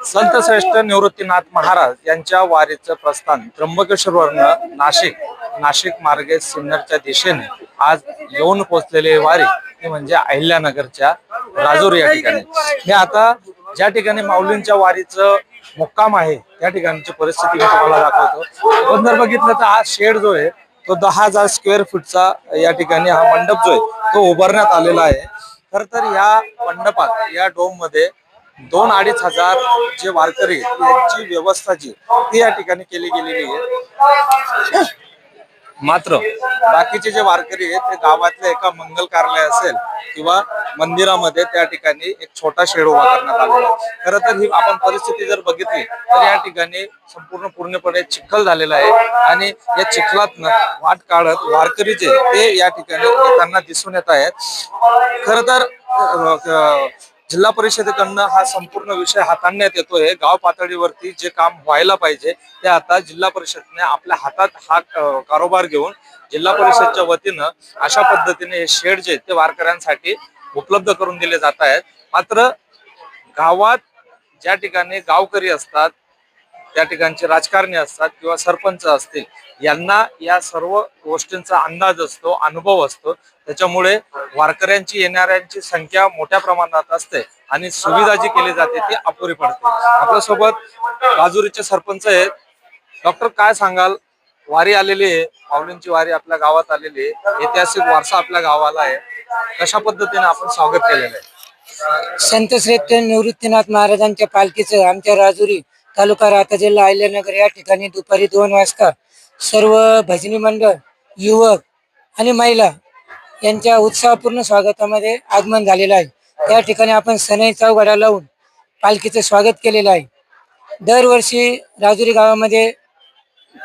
संत श्रेष्ठ निवृत्तीनाथ महाराज यांच्या वारीचं प्रस्थान त्र्यंबकेश्वरवरनं नाशिक मार्गे सिन्नरच्या दिशेने आज येऊन पोहोचलेले वारी ती म्हणजे अहिल्यानगरच्या राजूर या ठिकाणी. मी आता ज्या ठिकाणी माऊलींच्या वारीचं मुक्काम आहे त्या ठिकाणची परिस्थिती मी तुम्हाला दाखवतो. पण जर बघितलं तर हा शेड जो आहे तो 10,000 स्क्वेअर फूटचा या ठिकाणी हा मंडप जो आहे तो उभारण्यात आलेला आहे. खर तर या मंडपात या डोम मध्ये 2-2.5 हजार जे वारकरी यांची व्यवस्था जी ती या ठिकाणी केली गेलेली आहे. मात्र बाकीचे जे वारकरी आहेत ते गावातल्या एका मंगल कार्यालय असेल किंवा मंदिरामध्ये त्या ठिकाणी एक छोटा शेड उभा करण्यात आलेला आहे. खरं तर ही आपण परिस्थिती जर बघितली तर या ठिकाणी पूर्णपणे चिखल झालेला आहे आणि या चिखलातनं वाट काढत वारकरी जे ते या ठिकाणी येताना दिसून येत आहेत. खरं तर जिल्हा परिषदेकडनं हा संपूर्ण विषय हाताळण्यात येतोय. गाव पातळीवरती जे काम व्हायला पाहिजे ते आता जिल्हा परिषदने आपल्या हातात हा कारोबार घेऊन जिल्हा परिषदच्या वतीनं अशा पद्धतीने हे शेड जे ते वारकऱ्यांसाठी उपलब्ध करून दिले जात आहेत. मात्र गावात ज्या ठिकाणी गावकरी असतात त्या ठिकाणचे राजकारणी असतात किंवा सरपंच असतील यांना या सर्व गोष्टींचा अंदाज असतो, अनुभव असतो. त्याच्यामुळे वारकऱ्यांची येणाऱ्यांची संख्या मोठ्या प्रमाणात असते आणि सुविधा जी केली जाते ती अपुरी पडते. आपल्यासोबत राजुरीचे सरपंच आहेत. डॉक्टर, काय सांगाल? वारी आलेली आहे, माऊलींची वारी आपल्या गावात आलेली आहे, ऐतिहासिक वारसा आपल्या गावाला आहे, कशा पद्धतीने आपण स्वागत केलेलं आहे? संत श्रेष्ठ निवृत्तीनाथ महाराजांच्या पालखीचं आमच्या राजुरी तालुका राहता जिल्हा अहिल्यानगर या ठिकाणी दुपारी 2 वाजता सर्व भजनी मंडळ, युवक आणि महिला यांच्या उत्साहपूर्ण स्वागतामध्ये आगमन झालेलं आहे. त्या ठिकाणी आपण सनई चौघडा लावून पालखीचं स्वागत केलेलं आहे. दरवर्षी राजुरी गावामध्ये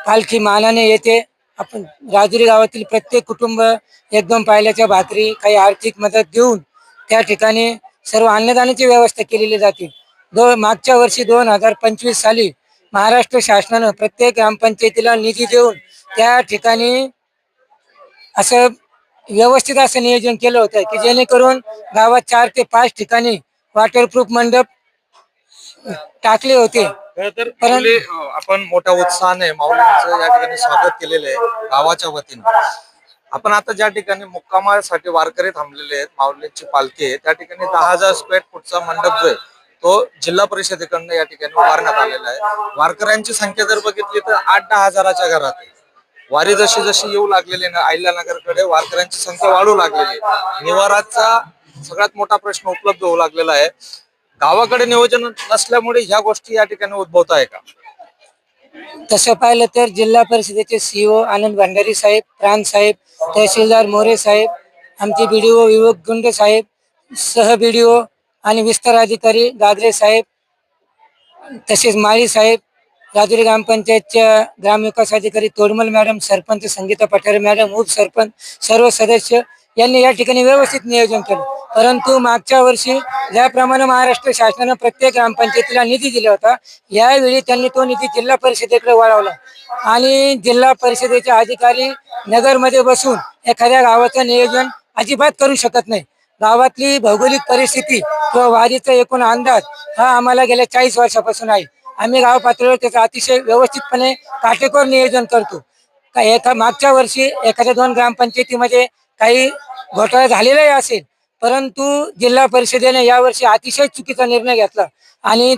पालखी मानाने येते. आपण राजुरी गावातील प्रत्येक कुटुंब एकदम पायल्याच्या भाकरी, काही आर्थिक मदत देऊन त्या ठिकाणी सर्व अन्नदानाची व्यवस्था केलेली जाते. मागच्या वर्षी 2025 साली महाराष्ट्र शासनानं प्रत्येक ग्रामपंचायतीला निधी देऊन त्या ठिकाणी असं व्यवस्थित असं नियोजन केलं होतं की जेणेकरून गावात 4 ते 5 ठिकाणी वॉटरप्रूफ मंडप टाकले होते. आपण मोठ्या उत्साहाने माऊलींचं या ठिकाणी स्वागत केलेलं आहे गावाच्या वतीने. आपण आता ज्या ठिकाणी मुक्कामासाठी वारकरी थांबलेले आहेत, माऊलींची पालखी आहे, त्या ठिकाणी 10,000 स्क्वेअर फूटचा मंडप जो आहे तो जिल्हा परिषदेकडनं या ठिकाणी उभारण्यात आलेला आहे. वारकऱ्यांची संख्या जर बघितली तर 8-10 हजाराच्या घरात आहे. वारी जशी जशी येऊ लागलेली ना अहिल्यानगरकडे वारकऱ्यांची संख्या वाढू लागलेली आहे. निवाराचा सगळ्यात मोठा प्रश्न उपलब्ध होऊ लागलेला आहे. गावाकडे नियोजन नसल्यामुळे ह्या गोष्टी या ठिकाणी उद्भवत आहे का? तसं पाहिलं तर जिल्हा परिषदेचे सीओ आनंद भंडारी साहेब, प्रांत साहेब, तहसीलदार मोरे साहेब, आमचे बीडीओ विवेक गुंड साहेब, सह बीडीओ आणि विस्तार अधिकारी गागरे साहेब, तसेच माळी साहेब, राजुरी ग्रामपंचायतच्या ग्रामविकास अधिकारी तोडमल मॅडम, सरपंच संगीता पठारे मॅडम, उपसरपंच, सर्व सदस्य यांनी या ठिकाणी व्यवस्थित नियोजन केलं. परंतु मागच्या वर्षी ज्याप्रमाणे महाराष्ट्र शासनानं प्रत्येक ग्रामपंचायतीला निधी दिला होता, यावेळी त्यांनी तो निधी जिल्हा परिषदेकडे वळवला आणि जिल्हा परिषदेचे अधिकारी नगरमध्ये बसून एखाद्या गावाचं नियोजन अजिबात करू शकत नाही. गावातली भौगोलिक परिस्थिती किंवा वारीचा एकूण अंदाज हा आम्हाला गेल्या 40 वर्षापासून आहे. आम्ही गाव पातळीवर त्याचं अतिशय व्यवस्थितपणे काटेकोर नियोजन करतो. मागच्या वर्षी एखाद्या 2 ग्रामपंचायतीमध्ये काही घोटाळा झालेलाही असेल, परंतु जिल्हा परिषदेने यावर्षी अतिशय चुकीचा निर्णय घेतला आणि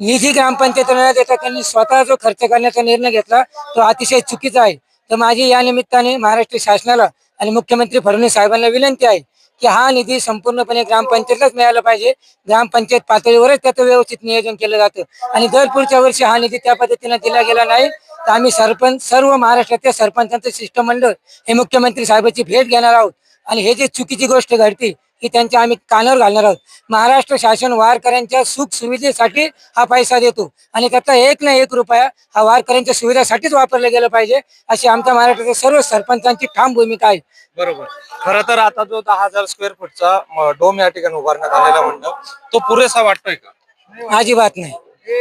निधी ग्रामपंचायतीला देता त्यांनी स्वतः जो खर्च करण्याचा निर्णय घेतला तो अतिशय चुकीचा आहे. तर माझी या निमित्ताने महाराष्ट्र शासनाला आणि मुख्यमंत्री फडणवीस साहेबांना विनंती आहे की हा निधी संपूर्णपणे ग्रामपंचायतलाच मिळाला पाहिजे. ग्रामपंचायत पातळीवरच त्याचं व्यवस्थित नियोजन केलं जातं आणि दर पुढच्या वर्षी हा निधी त्या पद्धतीने दिला गेला नाही तर आम्ही सर्व महाराष्ट्राच्या सरपंचांचं शिष्टमंडळ हे मुख्यमंत्री साहेबांची भेट घेणार आहोत आणि हे जे चुकीची गोष्ट घडते की त्यांच्या आम्ही कानावर घालणार आहोत. महाराष्ट्र शासन वारकऱ्यांच्या सुख सुविधेसाठी हा पैसा देतो आणि त्याचा 1 ना 1 रुपया हा वारकऱ्यांच्या सुविधासाठीच वापरला गेला पाहिजे अशी आमच्या महाराष्ट्राच्या सर्व सरपंचांची ठाम भूमिका आहे. बरोबर. खरं तर आता जो 10,000 स्क्वेअर फूटचा डोम या ठिकाणी उभारण्यात आलेला मंडप तो पुरेसा वाटतोय का? अजिबात नाही.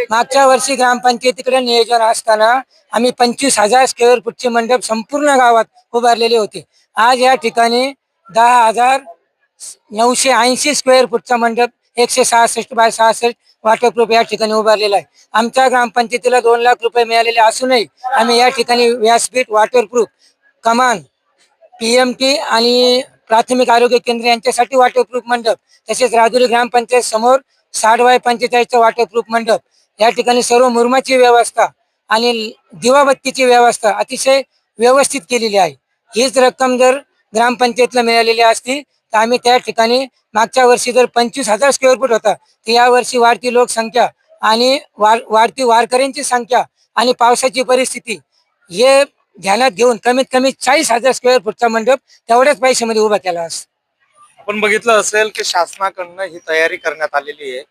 मागच्या वर्षी ग्रामपंचायतीकडे नियोजन असताना आम्ही 25,000 स्क्वेअर फूटचे मंडप संपूर्ण गावात उभारलेले होते. आज या ठिकाणी 10,980 स्क्वेअर फूटचा मंडप 166x66 वॉटरप्रूफ या ठिकाणी उभारलेला आहे. आमच्या ग्रामपंचायतीला 2 लाख रुपये मिळालेले असूनही आम्ही या ठिकाणी व्यासपीठ, वॉटरप्रूफ, कमान, PMT आणि प्राथमिक आरोग्य केंद्र यांच्यासाठी वॉटरप्रूफ मंडप, तसेच राजुरी ग्रामपंचायत समोर 60x45 वॉटरप्रूफ मंडप, या ठिकाणी सर्व मुरुमाची व्यवस्था आणि दिवाबत्तीची व्यवस्था अतिशय व्यवस्थित केलेली आहे. हीच रक्कम जर ग्रामपंचायतला मिळालेली असती तर आम्ही त्या ठिकाणी मागच्या वर्षी जर 25,000 स्क्वेअर फूट होता, तर यावर्षी वाढती लोकसंख्या आणि वाढती वारकऱ्यांची संख्या आणि पावसाची परिस्थिती हे ध्यानात घेऊन कमीत कमी 40,000 स्क्वेअर फूटचा मंडप तेवढ्याच पैशामध्ये उभा केला असता. आपण बघितलं असेल की शासनाकडनं ही तयारी करण्यात आलेली आहे.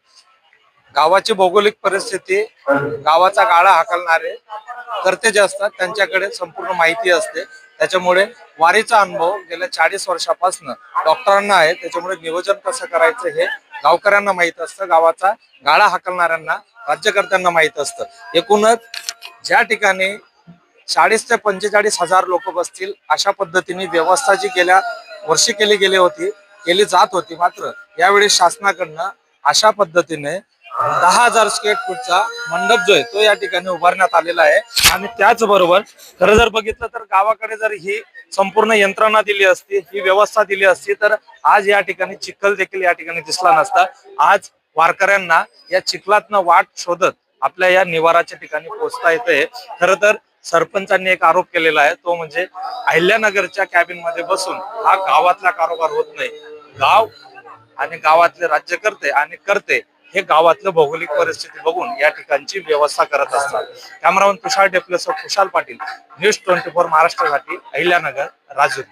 गावाची भौगोलिक परिस्थिती, गावाचा गाळा हाकलणारे कर्ते जे असतात त्यांच्याकडे संपूर्ण माहिती असते. त्याच्यामुळे वारीचा अनुभव गेल्या 40 वर्षापासून डॉक्टरांना आहे. त्याच्यामुळे नियोजन कसं करायचं हे गावकऱ्यांना माहित असतं, गावाचा गाळा हाकलणाऱ्यांना, राज्यकर्त्यांना माहित असतं. एकूणच ज्या ठिकाणी 40 ते 45,000 लोक बसतील अशा पद्धतीने व्यवस्था जी गेल्या वर्षी केली जात होती, मात्र यावेळी शासनाकडनं अशा पद्धतीने 10,000 स्क्वेअर फूटचा मंडप जो आहे तो या ठिकाणी उभारण्यात आलेला आहे. आणि त्याचबरोबर खरं जर बघितलं तर गावाकडे जर ही संपूर्ण यंत्रणा दिली असती, ही व्यवस्था दिली असती, तर आज या ठिकाणी चिखल देखील या ठिकाणी दिसला नसता. आज वारकऱ्यांना या चिखलातनं वाट शोधत आपल्या या निवाराच्या ठिकाणी पोहोचता येते. खरं तर सरपंचांनी एक आरोप केलेला आहे, तो म्हणजे अहिल्यानगरच्या कॅबिन मध्ये बसून हा गावातला कारोबार होत नाही. गाव आणि गावातले राज्यकर्ते आणि कर्ते हे गावातलं भौगोलिक परिस्थिती बघून या ठिकाणची व्यवस्था करत असतात. कॅमेरामन तुषार डेपलेसह खुशाल पाटील, न्यूज 24 महाराष्ट्रासाठी अहिल्यानगर, राजुरी.